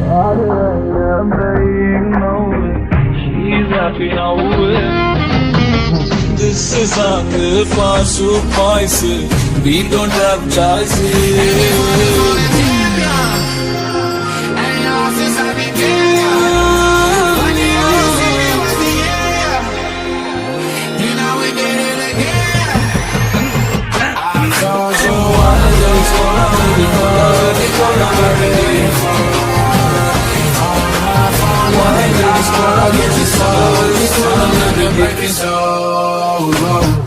I'm playing now. She's happy now. This is hunger for spice. We don't have choices. Breaking so low.